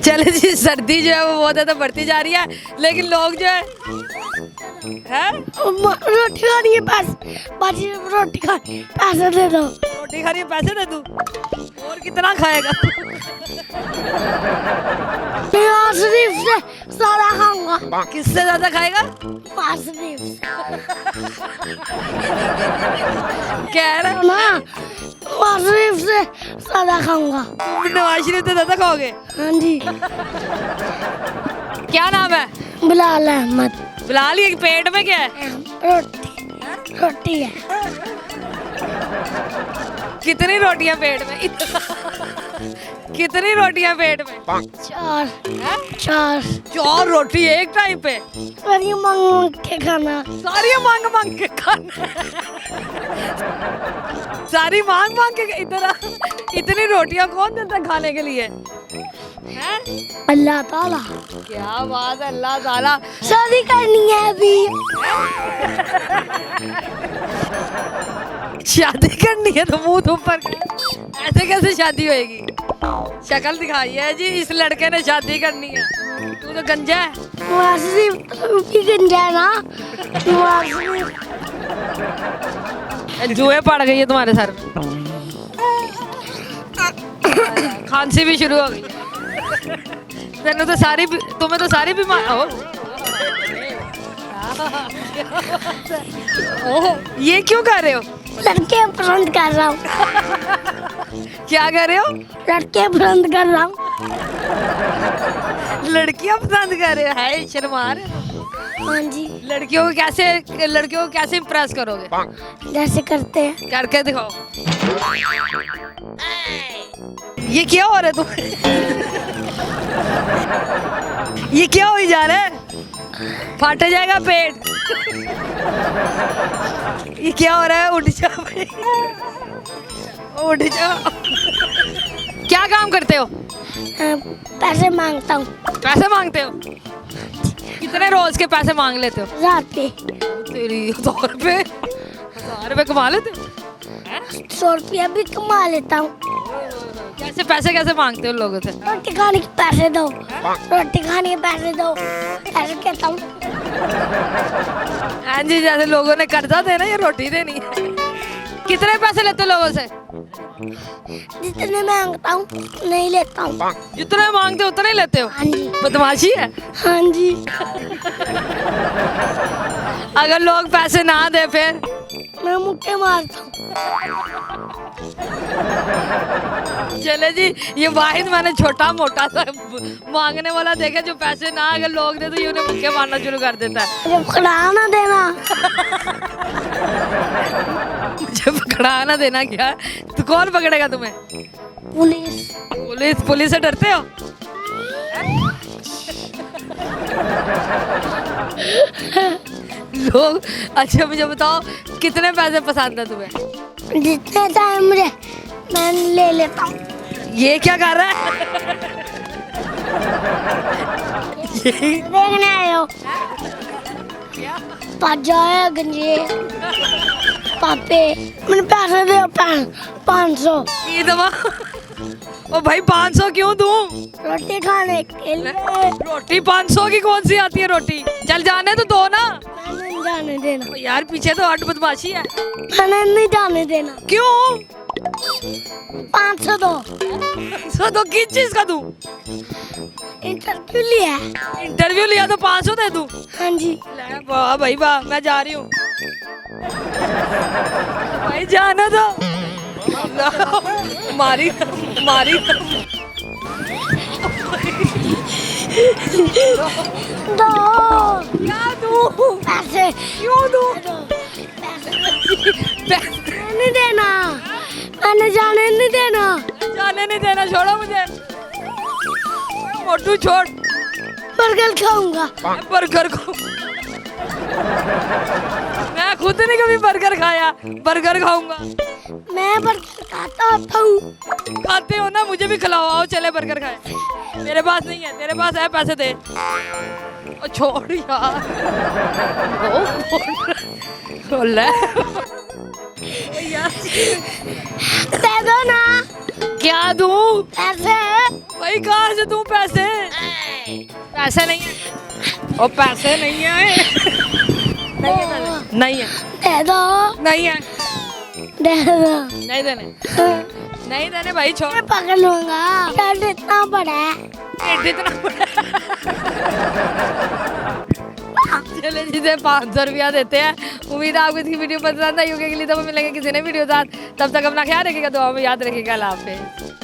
चले जी, सर्दी जो है वो बहुत ज़्यादा बढ़ती जा रही है, लेकिन लोग जो है रोटी खानी है, बाजी रोटी खानी, पैसे दे दो। रोटी खानी है, पैसे दे दूं? और कितना खाएगा? मैं शरीफ से सारा खाऊंगा। किससे ज़्यादा खाएगा? शरीफ से कह रहा ना, शरीफ से सारा खाऊंगा। नवाज शरीफ से ज़्यादा खाओगे? हाँ जी। क्या नाम है? बिलाल अहमद। बिलाल, ये पेट में क्या है? रोटी है। कितनी रोटियां पेट में? कितनी रोटियां पेट में? चार। हैं? चार रोटी एक टाइम पे? सारी मांग के खाना। सारी मांग मांग के खाना? सारी मांग मांग के? इतनी रोटियां कौन देता है खाने के लिए? हैं? अल्लाह ताला। क्या बात है, अल्लाह ताला। शादी करनी है अभी। शादी करनी है तो मुंह धूप पर ऐसे कैसे शादी होएगी? शक्ल दिखाई है जी, इस लड़के ने शादी करनी है। तू तो गंजा है। भी गंजा है ना। जुए पड़ गई है तुम्हारे सर में। खांसी भी शुरू हो गई। तुम्हें तो सारी बीमार हो। ये क्यों कर रहे हो? लड़के पसंद कर रहा हूँ। क्या कर रहे हो? लड़के पसंद कर रहा हूँ। लड़कियां पसंद कर रहे हो? है शर्मा रहे हो? हाँ जी। लड़कियों को कैसे इम्प्रेस करोगे? जैसे करते हैं। करके दिखाओ। ये क्या हो रहा है तुम? ये क्या हो जा रहा है? फट जाएगा पेट। ये क्या हो रहा है? उठ जा भाई, उठ जा। क्या काम करते हो? पैसे मांगता हूँ। पैसे मांगते हो? कितने रोज के पैसे मांग लेते हो? 1000 पे। तेरी 1000 रुपए कमा लेते हो? 100 रुपया भी कमा लेता हूँ। कैसे मांगते हो लोगों से? रोटी खाने के पैसे दो, रोटी खाने के पैसे दो, ऐसे कहता हूँ। हाँ जी, जैसे लोगों ने कर्जा देना या रोटी देनी है। कितने पैसे लेते हो लोगों से? जितने मांगता हूँ नहीं लेता हूँ। जितने मांगते हो उतने ही लेते हो? हाँ जी। बदमाशी है। हाँ जी। अगर लोग पैसे ना दे फिर? मैं मुक्के मारता हूँ। चले जी, ये वाहिद मैंने छोटा मोटा सा मांगने वाला देखा जो पैसे ना अगर लोग दे तो ये उन्हें मुक्के मारना शुरू कर देता है। मुझे पकड़ा ना देना। मुझे पकड़ा ना देना क्या? तो कौन पकड़ेगा तुम्हें? पुलिस से डरते हो? लोग। अच्छा मुझे बताओ, कितने पैसे पसंद है तुम्हें? जितने चाहे मुझे मैं ले लेता हूँ। ये क्या कर रहा है? देखने आए हो? पाजा है गंजे पापे। मैंने पैसे दे 500। ये दवा। ओ भाई 500 क्यों दूं? रोटी खाने के लिए। रोटी 500 की कौन सी आती है रोटी? चल जाने तो दो ना। मैंने नहीं जाने देना। ओ यार पीछे तो हट बदमाशी है। मैंने नहीं जाने देना। क्यों? 500 दो। तो किस चीज का दूं? इंटरव्यू लिया। इंटरव्यू लिया तो 500 दे दूं? हाँ जी। ले वाह भाई वाह, मैं जा रही हूँ। भाई जाना तो। मारी। दो। क्या दूं? पैसे। क्यों दूं? नहीं देना। मैंने जाने नहीं देना। जाने नहीं देना, छोड़ो मुझे। मोटू छोड़। बर्गर खाऊंगा। बर्गर को मैं खुद नहीं कभी बर्गर खाया। बर्गर खाऊंगा। मैं बर्गर खाता हूँ। खाते हो ना, मुझे भी खिलाओ। आओ चले बर्गर खाए। मेरे पास नहीं है, तेरे पास है, पैसे दे। ओ छोड़ यार। ले यार, दे दो ना। क्या दूं? पैसे। भाई कहाँ से दूं पैसे? पैसे नहीं है, और पैसे नहीं है, नहीं है पैसे, नहीं है, दे दो, नहीं है, दे दो। नहीं देने, नहीं देने भाई, छोड़। मैं पकड़ लूंगा, शर्ट इतना बड़ा है। पेट इतना बड़ा। चलो जिसे 500 रुपया देते हैं। उम्मीद है आपको इसकी वीडियो पसंद आई होगी। अगली दफा मिलेंगे किसी नई वीडियो के साथ, तब तक अपना ख्याल रखिएगा, दुआ में याद रखिएगा। अल्लाह हाफिज़।